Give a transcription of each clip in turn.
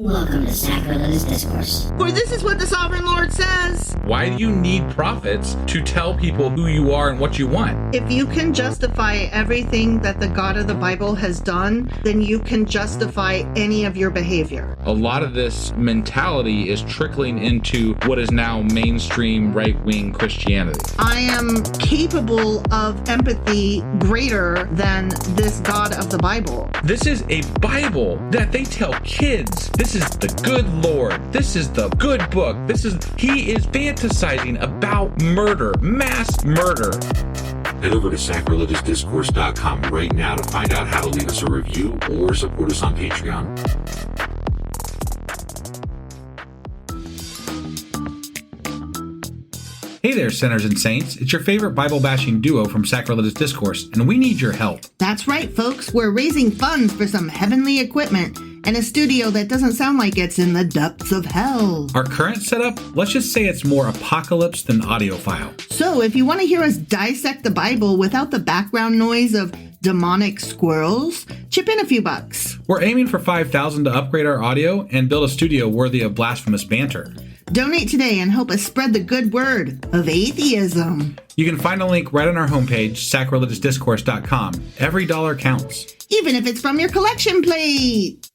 Welcome to Sacrilegious Discourse. For this is what the Sovereign Lord says. Why do you need prophets to tell people who you are and what you want? If you can justify everything that the God of the Bible has done, then you can justify any of your behavior. A lot of this mentality is trickling into what is now mainstream right-wing Christianity. I am capable of empathy greater than this God of the Bible. This is a Bible that they tell kids. This is the good Lord. This is the good book. He is fantasizing about murder, mass murder. Head over to sacrilegiousdiscourse.com right now to find out how to leave us a review or support us on Patreon. Hey there, sinners and saints. It's your favorite Bible-bashing duo from Sacrilegious Discourse, and we need your help. That's right, folks. We're raising funds for some heavenly equipment and a studio that doesn't sound like it's in the depths of hell. Our current setup, let's just say it's more apocalypse than audiophile. So if you want to hear us dissect the Bible without the background noise of demonic squirrels, chip in a few bucks. We're aiming for $5,000 to upgrade our audio and build a studio worthy of blasphemous banter. Donate today and help us spread the good word of atheism. You can find a link right on our homepage, sacrilegiousdiscourse.com. Every dollar counts. Even if it's from your collection plate.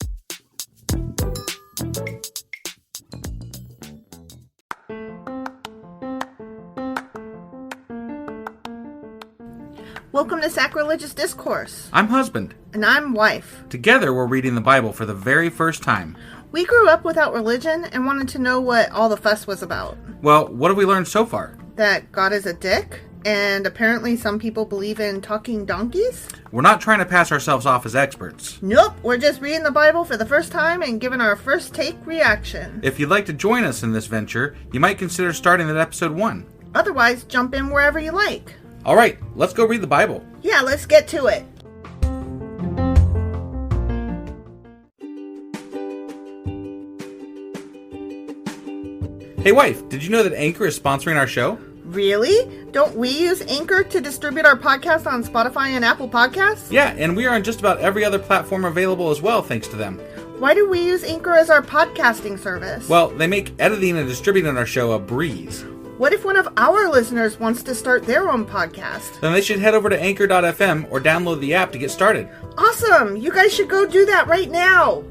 Welcome to Sacrilegious Discourse. I'm husband. And I'm wife. Together we're reading the Bible for the very first time. We grew up without religion and wanted to know what all the fuss was about. Well, what have we learned so far? That God is a dick, and apparently some people believe in talking donkeys? We're not trying to pass ourselves off as experts. Nope, we're just reading the Bible for the first time and giving our first take reaction. If you'd like to join us in this venture, you might consider starting at episode 1. Otherwise, jump in wherever you like. All right, let's go read the Bible. Yeah, let's get to it. Hey wife, did you know that Anchor is sponsoring our show? Really? Don't we use Anchor to distribute our podcast on Spotify and Apple Podcasts? Yeah, and we are on just about every other platform available as well, thanks to them. Why do we use Anchor as our podcasting service? Well, they make editing and distributing our show a breeze. What if one of our listeners wants to start their own podcast? Then they should head over to anchor.fm or download the app to get started. Awesome! You guys should go do that right now!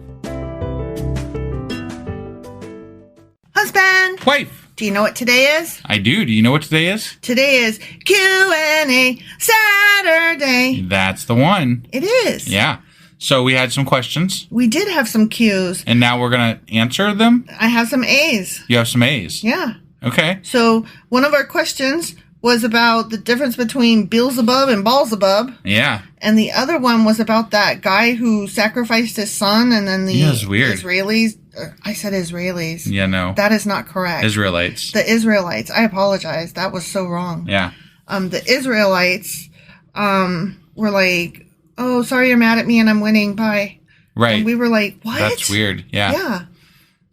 Husband! Wife! Do you know what today is? I do. Do you know what today is? Today is Q&A Saturday. That's the one. It is. Yeah. So we had some questions. We did have some Q's. And now we're going to answer them? I have some A's. You have some A's? Yeah. Okay. So one of our questions was about the difference between Beelzebub and Baalzebub. Yeah. And the other one was about that guy who sacrificed his son and then the weird. Israelis. I said Israelis. Yeah, no. That is not correct. Israelites. The Israelites. I apologize. That was so wrong. Yeah. The Israelites were like, oh, sorry you're mad at me and I'm winning. Bye. Right. And we were like, what? That's weird. Yeah. Yeah.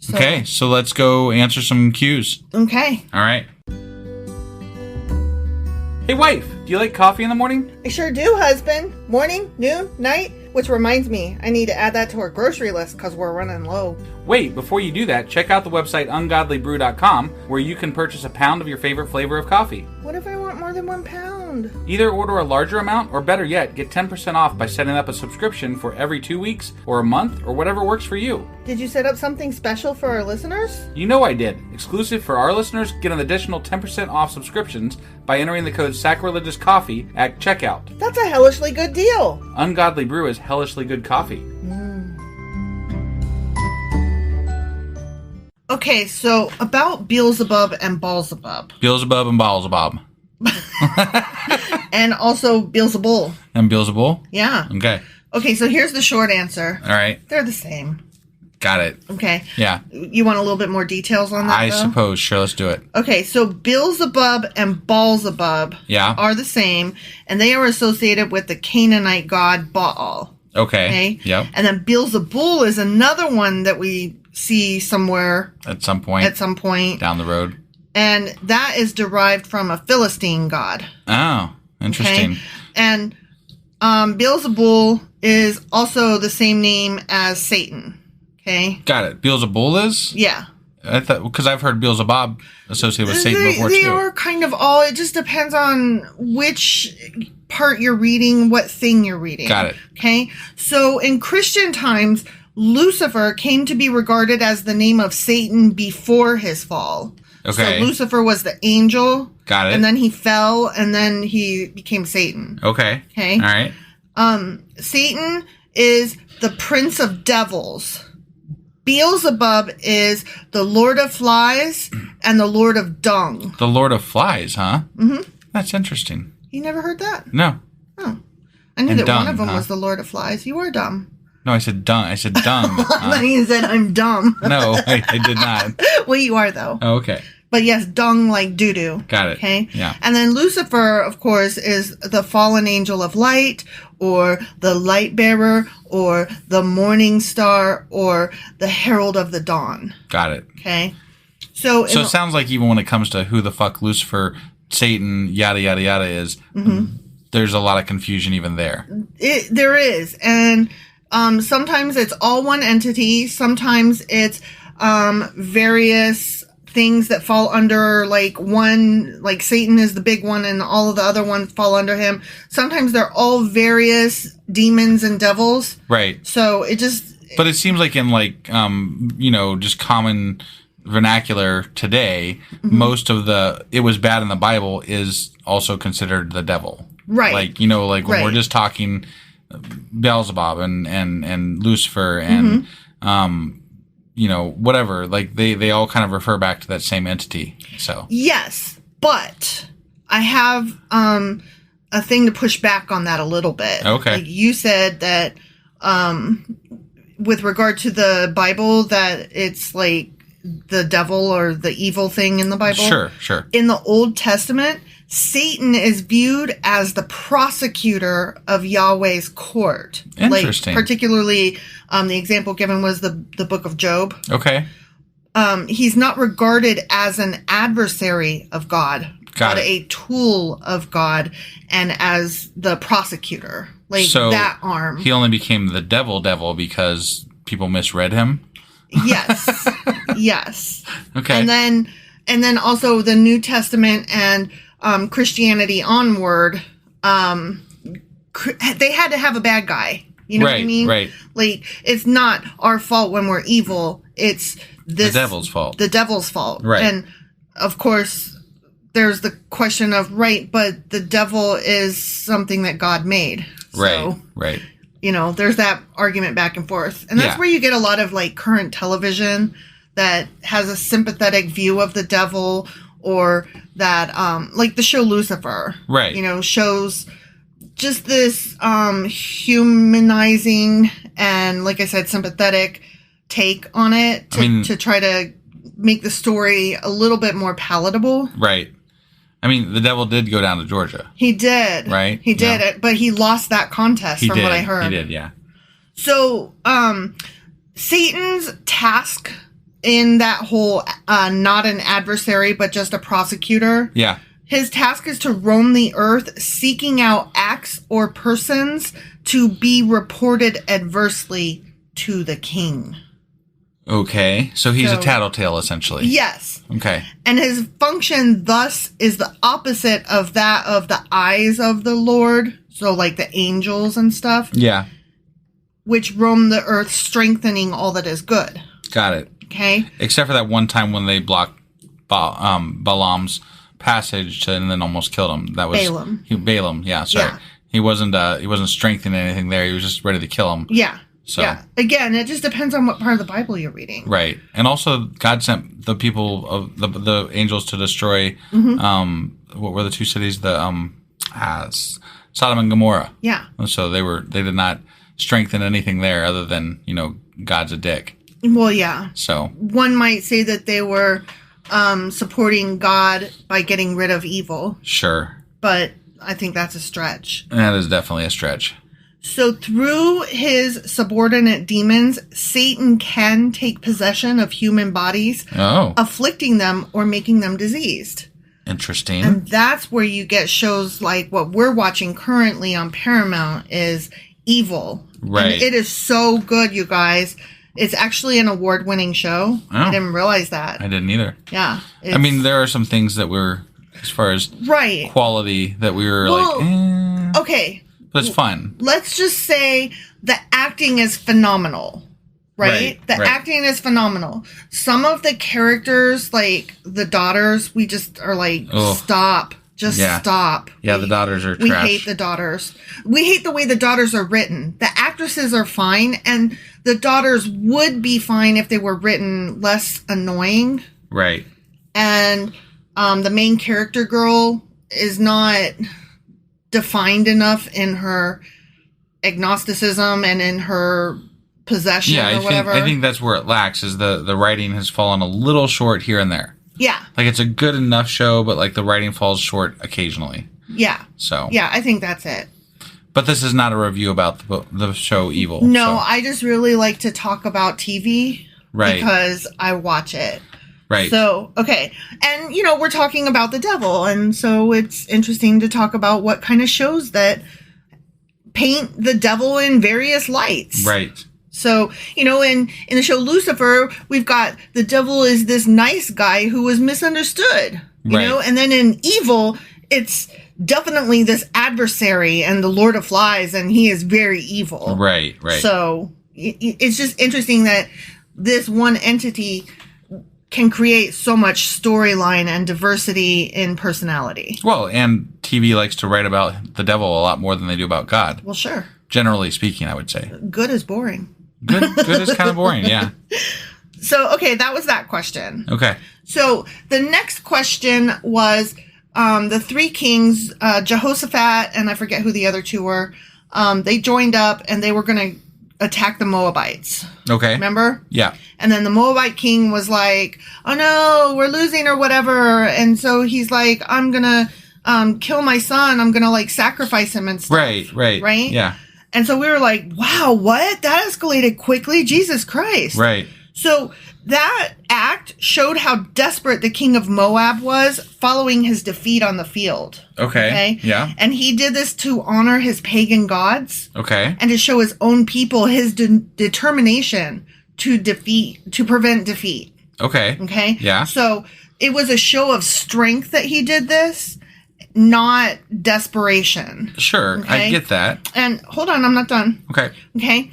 So, Okay, so let's go answer some cues. Okay. All right. Hey wife, do you like coffee in the morning? I sure do, husband. Morning, noon, night. Which reminds me, I need to add that to our grocery list because we're running low. Wait, before you do that, check out the website ungodlybrew.com where you can purchase a pound of your favorite flavor of coffee. What if I want more than 1 pound? Either order a larger amount or better yet, get 10% off by setting up a subscription for every 2 weeks or a month or whatever works for you. Did you set up something special for our listeners? You know I did. Exclusive for our listeners, get an additional 10% off subscriptions by entering the code SACRILEGIOUSCOFFEE at checkout. That's a hellishly good deal. Ungodly Brew is hellishly good coffee. Okay, so about Beelzebub and Baalzebub. Beelzebub and Baalzebub. And also Beelzebul. And Beelzebul? Yeah. Okay. Okay, so here's the short answer. All right. They're the same. Got it. Okay. Yeah. You want a little bit more details on that, I though? suppose. Sure, let's do it. Okay, so Beelzebub and Baalzebub are the same, and they are associated with the Canaanite god Baal. Okay. Yep. And then Beelzebul is another one that we see somewhere. At some point. Down the road. And that is derived from a Philistine god. Oh, interesting. Okay? And Beelzebul is also the same name as Satan. Okay. Got it. Beelzebul is? Yeah. I thought, because I've heard Beelzebub associated with Satan before they too. are kind of all. It just depends on which part you're reading, what thing you're reading. Got it. Okay. So in Christian times, Lucifer came to be regarded as the name of Satan before his fall. Okay. So Lucifer was the angel. Got it. And then he fell, and then he became Satan. Okay. Okay. All right. Satan is the prince of devils. Beelzebub is the lord of flies and the lord of dung. The Lord of Flies, huh? Mm-hmm. That's interesting. You never heard that? No. Oh. I knew And that dung, one of them huh? was the lord of flies. You are dumb. No, I said dung. I said dung. Then you said I'm dumb. No, I did not. Well, you are, though. Oh, okay. But yes, dung like doo-doo. Got it. Okay? Yeah. And then Lucifer, of course, is the fallen angel of light, or the light bearer, or the morning star, or the herald of the dawn. Got it. Okay? So it sounds like even when it comes to who the fuck Lucifer, Satan, yada, yada, yada is, there's a lot of confusion even there. There is. And sometimes it's all one entity. Sometimes it's various things that fall under like one, like Satan is the big one and all of the other ones fall under him. Sometimes they're all various demons and devils. Right. So it just... But it seems like in like, just common vernacular today, most of the it was bad in the Bible is also considered the devil. Right. Like, when we're just talking Beelzebub and Lucifer and, whatever, like they all kind of refer back to that same entity. So yes, but I have a thing to push back on that a little bit. Okay. Like you said that with regard to the Bible that it's like the devil or the evil thing in the Bible. Sure. In the Old Testament, Satan is viewed as the prosecutor of Yahweh's court. Interesting. Like, particularly, the example given was the book of Job. Okay. He's not regarded as an adversary of God, but a tool of God, and as the prosecutor. Like, so that arm. He only became the devil because people misread him? Yes. Yes. Okay. And then also the New Testament and Christianity onward, they had to have a bad guy. You know what I mean? Right. Like, it's not our fault when we're evil. It's the devil's fault. The devil's fault. Right. And of course, there's the question of, but the devil is something that God made. Right. Right. There's that argument back and forth. And that's where you get a lot of like current television that has a sympathetic view of the devil, or that, like the show Lucifer. Right. Shows just this humanizing and, like I said, sympathetic take on it to try to make the story a little bit more palatable. Right. I mean, the devil did go down to Georgia. He did. Right? He did it, but he lost that contest what I heard. He did, yeah. So, Satan's task in that whole, not an adversary, but just a prosecutor. Yeah. His task is to roam the earth, seeking out acts or persons to be reported adversely to the king. Okay. So he's a tattletale, essentially. Yes. Okay. And his function, thus, is the opposite of that of the eyes of the Lord. So, like the angels and stuff. Yeah. Which roam the earth, strengthening all that is good. Got it. Okay. Except for that one time when they blocked Balaam's passage and then almost killed him. That was Balaam. Balaam, yeah, sorry. Yeah. He wasn't strengthening anything there. He was just ready to kill him. Yeah. So yeah. Again, it just depends on what part of the Bible you're reading. Right. And also God sent the people of the angels to destroy what were the two cities? The Sodom and Gomorrah. Yeah. So they did not strengthen anything there other than, God's a dick. Well, yeah. So one might say that they were supporting God by getting rid of evil. Sure. But I think that's a stretch. That is definitely a stretch. So through his subordinate demons, Satan can take possession of human bodies, afflicting them or making them diseased. Interesting. And that's where you get shows like what we're watching currently on Paramount is Evil. Right. And it is so good, you guys. It's actually an award-winning show. I didn't realize that. I didn't either. Yeah. I mean, there are some things that were, as far as quality, that we were okay. But it's fun. Let's just say the acting is phenomenal. Right? The acting is phenomenal. Some of the characters, like the daughters, we just are like, stop. Just stop. Yeah, the daughters are trash. We hate the daughters. We hate the way the daughters are written. The actresses are fine, and the daughters would be fine if they were written less annoying. Right. And the main character girl is not defined enough in her agnosticism and in her possession or whatever. I think that's where it lacks, is the writing has fallen a little short here and there. Yeah. Like, it's a good enough show, but like the writing falls short occasionally. Yeah. So. Yeah, I think that's it. But this is not a review about the show Evil. No, I just really like to talk about TV. Right. Because I watch it. Right. So, okay. And, we're talking about the devil. And so it's interesting to talk about what kind of shows that paint the devil in various lights. Right. So, in the show Lucifer, we've got the devil is this nice guy who was misunderstood, you know, and then in Evil, it's definitely this adversary and the Lord of Flies, and he is very evil. Right. So it's just interesting that this one entity can create so much storyline and diversity in personality. Well, and TV likes to write about the devil a lot more than they do about God. Well, sure. Generally speaking, I would say. Good is boring. Good is kind of boring, yeah. So, okay, that was that question. Okay. So, the next question was the three kings, Jehoshaphat, and I forget who the other two were. They joined up, and they were going to attack the Moabites. Okay. Remember? Yeah. And then the Moabite king was like, oh, no, we're losing or whatever. And so he's like, I'm going to kill my son. I'm going to, sacrifice him and stuff. Right? Right? Yeah. And so we were like, wow, what? That escalated quickly? Jesus Christ. Right. So that act showed how desperate the king of Moab was following his defeat on the field. Okay. Yeah. And he did this to honor his pagan gods. Okay. And to show his own people his determination to prevent defeat. Okay. Okay. Yeah. So it was a show of strength that he did this, not desperation. Sure, okay? I get that. And hold on, I'm not done. Okay. Okay.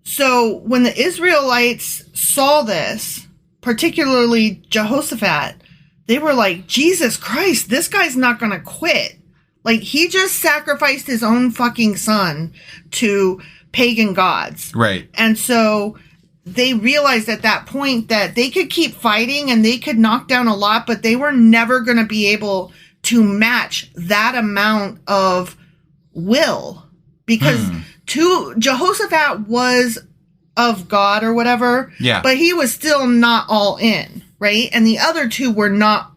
So when the Israelites saw this, particularly Jehoshaphat, they were like, Jesus Christ, this guy's not going to quit. Like, he just sacrificed his own fucking son to pagan gods. Right. And so they realized at that point that they could keep fighting and they could knock down a lot, but they were never going to be able to match that amount of will, because Jehoshaphat was of God or whatever, but he was still not all in, right? And the other two were not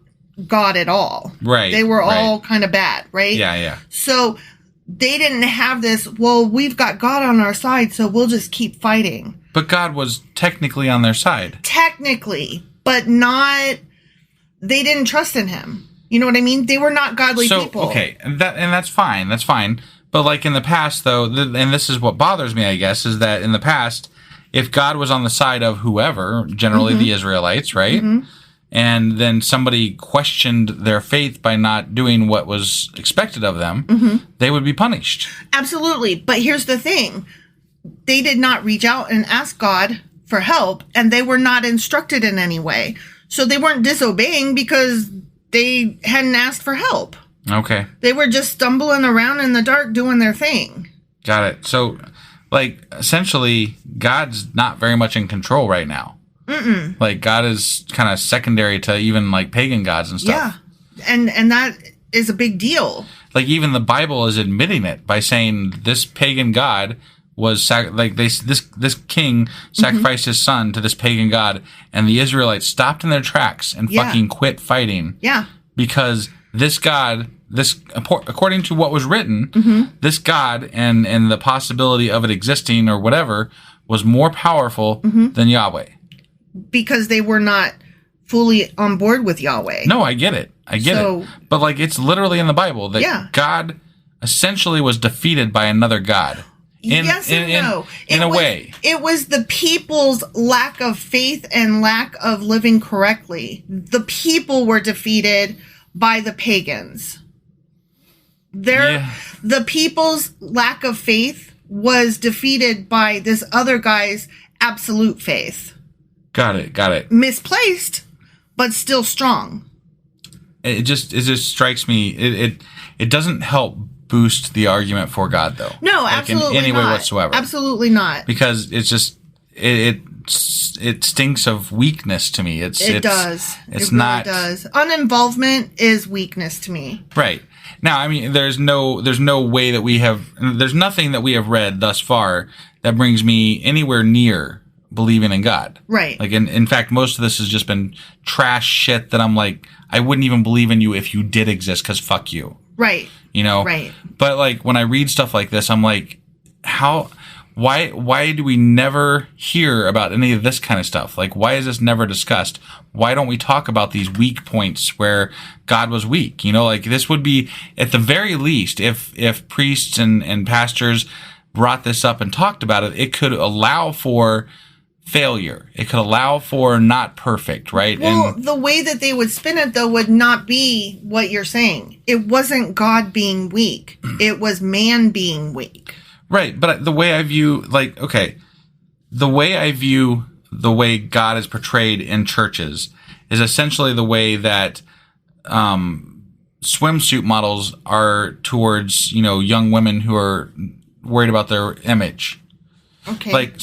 God at all. Right. They were all kind of bad, right? Yeah. So they didn't have this, well, we've got God on our side, so we'll just keep fighting. But God was technically on their side. Technically, but not, they didn't trust in him. You know what I mean? They were not godly people. Okay, and that's fine. That's fine. But in the past, though, and this is what bothers me, I guess, is that in the past, if God was on the side of whoever, generally the Israelites, right? Mm-hmm. And then somebody questioned their faith by not doing what was expected of them, they would be punished. Absolutely. But here's the thing. They did not reach out and ask God for help, and they were not instructed in any way. So they weren't disobeying because they hadn't asked for help. Okay. They were just stumbling around in the dark doing their thing. Got it. So, essentially, God's not very much in control right now. God is kind of secondary to even, pagan gods and stuff. Yeah. And that is a big deal. Even the Bible is admitting it by saying this pagan god was this king sacrificed his son to this pagan god, and the Israelites stopped in their tracks and fucking quit fighting. Yeah. Because this god, according to what was written, this god and the possibility of it existing or whatever was more powerful than Yahweh. Because they were not fully on board with Yahweh. No, I get it. it. But it's literally in the Bible that God essentially was defeated by another god. Yes and no. In a way. It was the people's lack of faith and lack of living correctly. The people were defeated by the pagans. The people's lack of faith was defeated by this other guy's absolute faith. Got it. Misplaced, but still strong. It just strikes me. It doesn't help boost the argument for God, though. No, like absolutely in any not. way whatsoever. Absolutely not. Because it's just it stinks of weakness to me. It does. It's not. Really does. Uninvolvement is weakness to me. Right. Now, I mean, there's no way that there's nothing that we have read thus far that brings me anywhere near believing in God. Right. Like, in fact, most of this has just been trash shit that I'm like, I wouldn't even believe in you if you did exist, because fuck you. Right. You know? Right. But, like, when I read stuff like this, I'm like, why do we never hear about any of this kind of stuff? Like, why is this never discussed? Why don't we talk about these weak points where God was weak? You know, like, this would be, at the very least, if priests and pastors brought this up and talked about it, it could allow for failure. It could allow for not perfect, right? Well, the way that they would spin it, though, would not be what you're saying. It wasn't God being weak. It was man being weak. Right, but the way I view, the way God is portrayed in churches is essentially the way that swimsuit models are towards, young women who are worried about their image. Okay. Like,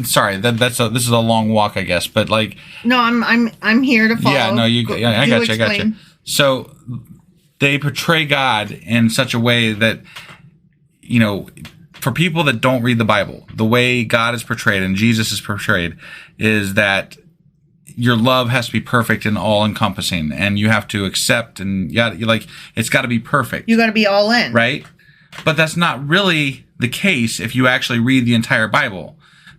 sorry, this is a long walk, I guess, but like. No, I'm here to follow. Yeah, no, I got you. So they portray God in such a way that, for people that don't read the Bible, the way God is portrayed and Jesus is portrayed is that your love has to be perfect and all encompassing, and you have to accept, and it's got to be perfect. You got to be all in, right? But that's not really the case if you actually read the entire Bible.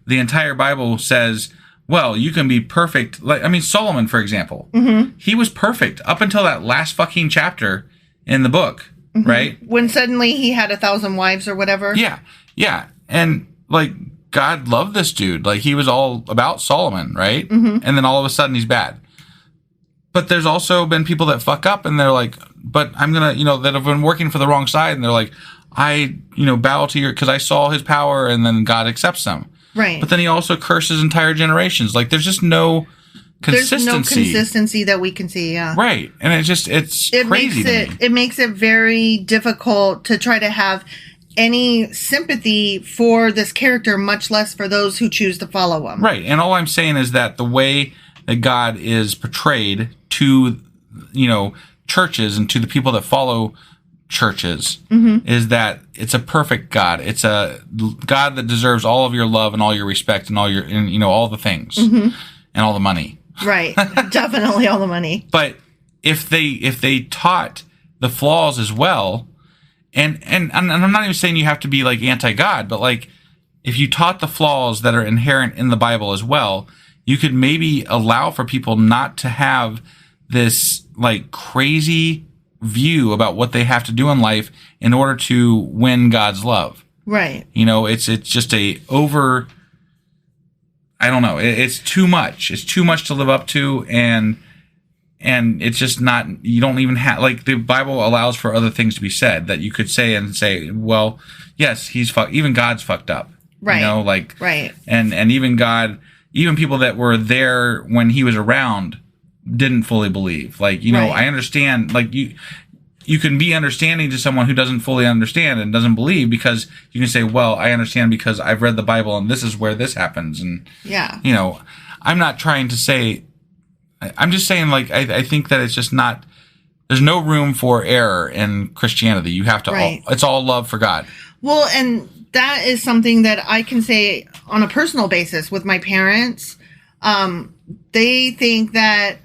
The entire Bible says, well, you can be perfect. Solomon, for example, he was perfect up until that last fucking chapter in the book. Mm-hmm. Right? When suddenly he had 1,000 wives or whatever. Yeah. And God loved this dude. Like, he was all about Solomon, right? Mm-hmm. And then all of a sudden he's bad. But there's also been people that fuck up and they're like, but I'm going to, that have been working for the wrong side. And they're like, I, bow to your, because I saw his power, and then God accepts them. Right. But then he also curses entire generations. Like, there's just no consistency. There's no consistency that we can see, yeah. Right. And it's crazy to me. It makes it very difficult to try to have any sympathy for this character, much less for those who choose to follow him. Right. And all I'm saying is that the way that God is portrayed to, churches and to the people that follow churches is that it's a perfect God. It's a God that deserves all of your love and all your respect and all your, all the things and all the money. Right. Definitely all the money. But if they taught the flaws as well, and I'm not even saying you have to be like anti-God, but like if you taught the flaws that are inherent in the Bible as well, you could maybe allow for people not to have this like crazy view about what they have to do in life in order to win God's love. Right. It's just I don't know. It's too much. It's too much to live up to, and it's just not. You don't even have, like, the Bible allows for other things to be said that you could say, well, yes, even God's fucked up. Right. Right. And even God, even people that were there when he was around didn't fully believe. Like, right. I understand. Like, you can be understanding to someone who doesn't fully understand and doesn't believe, because you can say, well, I understand because I've read the Bible and this is where this happens. And, I'm not trying to say, I'm just saying, like, I think that it's just not, there's no room for error in Christianity. You have to, right. It's all love for God. Well, and that is something that I can say on a personal basis with my parents. They think that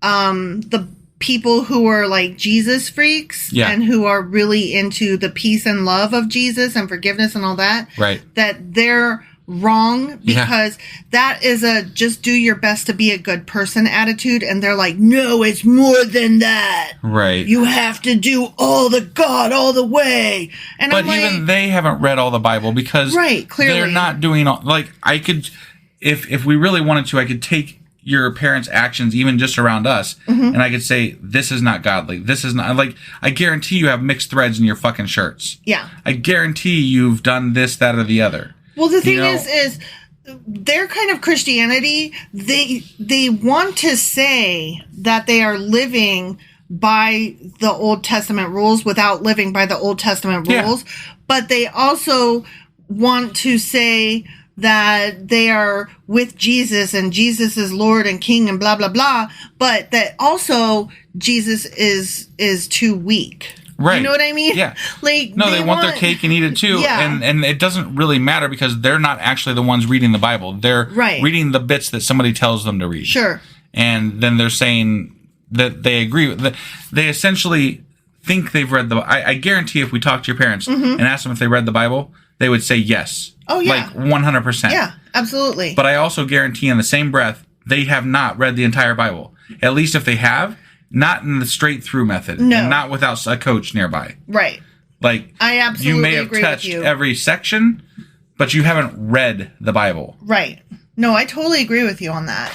the people who are like Jesus freaks and who are really into the peace and love of Jesus and forgiveness and all that, right, that their wrong, because that is a just do your best to be a good person attitude, and they're like, no, it's more than that. Right. You have to do all the God all the way. And But I'm like, even they haven't read all the Bible, because clearly they're not doing all, like, I could, if we really wanted to, I could take your parents' actions, even just around us, and I could say, this is not godly. This is not, like, I guarantee you have mixed threads in your fucking shirts. Yeah. I guarantee you've done this, that, or the other. Well, the thing is their kind of Christianity, they want to say that they are living by the Old Testament rules without living by the Old Testament rules, but they also want to say that they are with Jesus and Jesus is Lord and King and blah, blah, blah, but that also Jesus is too weak. Right. You know what I mean? Yeah. Like, no, they want their cake and eat it too. Yeah. And it doesn't really matter, because they're not actually the ones reading the Bible. They're reading the bits that somebody tells them to read. Sure. And then they're saying that they agree with they essentially think they've read I guarantee if we talk to your parents and ask them if they read the Bible, they would say yes. Oh, yeah. Like 100%. Yeah, absolutely. But I also guarantee in the same breath, they have not read the entire Bible. At least if they have, not in the straight through method. No. And not without a coach nearby. Right. Like, I absolutely you may have agree touched with you. every section, but you haven't read the Bible. Right. No, I totally agree with you on that.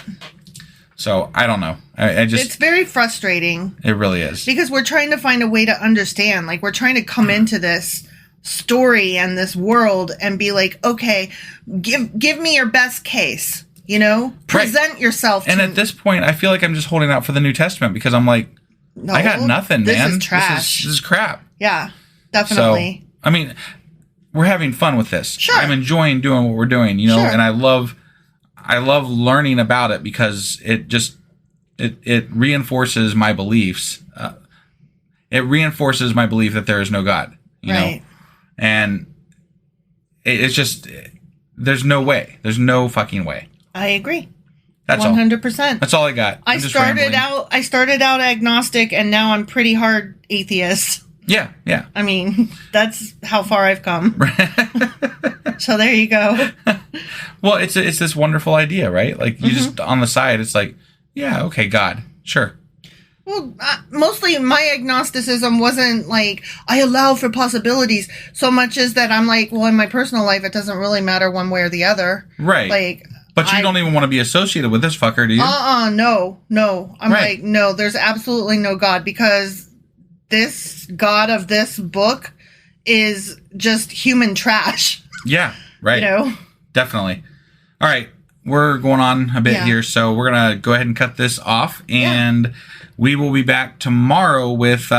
So, I don't know. I just... It's very frustrating. It really is. Because we're trying to find a way to understand. Like, we're trying to come into this story and this world and be like, okay, give me your best case. You know? Present yourself to And at this point, I feel like I'm just holding out for the New Testament, because I'm like, No, I got nothing, this man. Is trash. This is crap. Yeah, definitely. So, I mean, we're having fun with this. Sure. I'm enjoying doing what we're doing, you know, Sure. and I love learning about it, because it just it reinforces my beliefs. It reinforces my belief that there is no God, you know, and it's just there's no way. There's no fucking way. I agree. That's 100%. all. That's all I got. I started out agnostic, and now I'm pretty hard atheist. Yeah. I mean, that's how far I've come. So there you go. Well, it's this wonderful idea, right? Like, you just on the side, it's like, yeah, okay, God, sure. Well, mostly my agnosticism wasn't like, I allow for possibilities so much as that I'm like, well, in my personal life, it doesn't really matter one way or the other. Right. Like, but you don't even want to be associated with this fucker, do you? No. I'm Right. like, no, there's absolutely no God, because this God of this book is just human trash. Yeah, right. You know? Definitely. All right, we're going on a bit here, so we're going to go ahead and cut this off, and we will be back tomorrow with...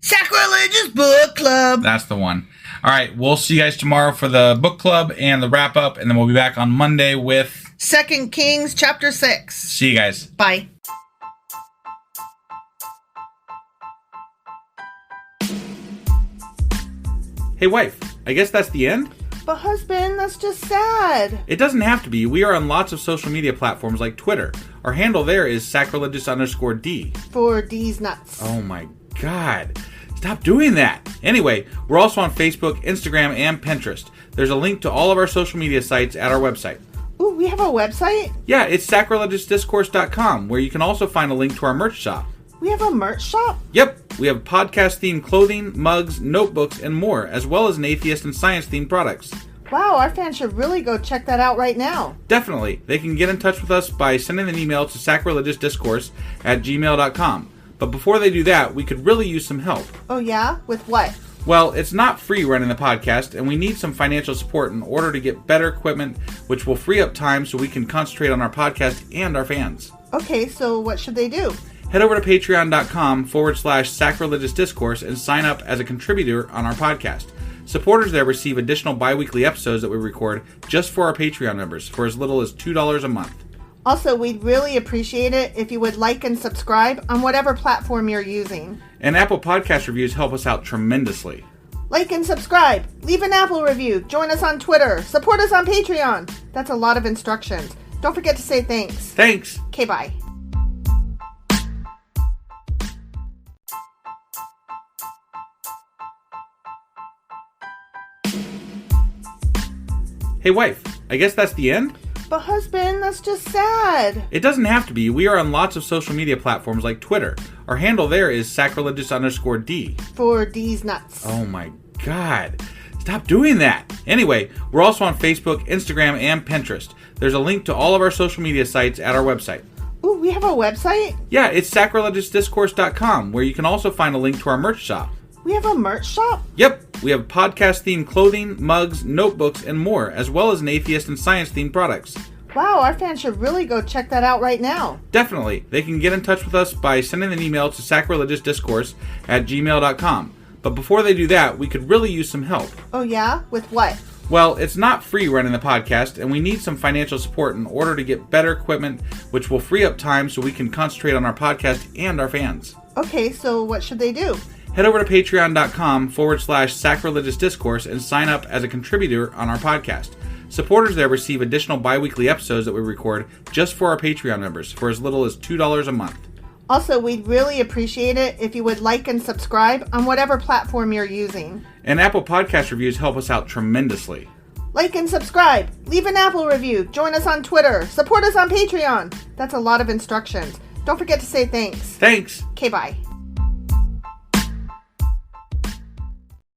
Sacrilegious Book Club. That's the one. All right, we'll see you guys tomorrow for the book club and the wrap-up, and then we'll be back on Monday with... 2 Kings chapter 6. See you guys. Bye. Hey, wife, I guess that's the end? But husband, that's just sad. It doesn't have to be. We are on lots of social media platforms like Twitter. Our handle there is sacrilegious_D. For D's nuts. Oh my God. Stop doing that. Anyway, we're also on Facebook, Instagram, and Pinterest. There's a link to all of our social media sites at our website. Ooh, we have a website? Yeah, it's sacrilegiousdiscourse.com, where you can also find a link to our merch shop. We have a merch shop? Yep, we have podcast-themed clothing, mugs, notebooks, and more, as well as an atheist and science-themed products. Wow, our fans should really go check that out right now. Definitely. They can get in touch with us by sending an email to sacrilegiousdiscourse@gmail.com. But before they do that, we could really use some help. Oh yeah? With what? Well, it's not free running the podcast, and we need some financial support in order to get better equipment, which will free up time so we can concentrate on our podcast and our fans. Okay, so what should they do? Head over to patreon.com/sacrilegiousdiscourse and sign up as a contributor on our podcast. Supporters there receive additional bi-weekly episodes that we record just for our Patreon members for as little as $2 a month. Also, we'd really appreciate it if you would like and subscribe on whatever platform you're using. And Apple Podcast reviews help us out tremendously. Like and subscribe. Leave an Apple review. Join us on Twitter. Support us on Patreon. That's a lot of instructions. Don't forget to say thanks. Thanks. Okay, bye. Hey Hey, wife, I guess that's the end? But husband, that's just sad. It doesn't have to be. We are on lots of social media platforms like Twitter. Our handle there is sacrilegious_D. For D's nuts. Oh my God. Stop doing that. Anyway, we're also on Facebook, Instagram, and Pinterest. There's a link to all of our social media sites at our website. Ooh, we have a website? Yeah, it's sacrilegiousdiscourse.com, where you can also find a link to our merch shop. We have a merch shop? Yep, we have podcast-themed clothing, mugs, notebooks, and more, as well as an atheist and science-themed products. Wow, our fans should really go check that out right now. Definitely. They can get in touch with us by sending an email to sacrilegiousdiscourse@gmail.com. But before they do that, we could really use some help. Oh yeah? With what? Well, it's not free running the podcast, and we need some financial support in order to get better equipment, which will free up time so we can concentrate on our podcast and our fans. Okay, so what should they do? Head over to patreon.com/sacrilegiousdiscourse and sign up as a contributor on our podcast. Supporters there receive additional bi-weekly episodes that we record just for our Patreon members for as little as $2 a month. Also, we'd really appreciate it if you would like and subscribe on whatever platform you're using. And Apple Podcast reviews help us out tremendously. Like and subscribe. Leave an Apple review. Join us on Twitter. Support us on Patreon. That's a lot of instructions. Don't forget to say thanks. Thanks! Okay, bye.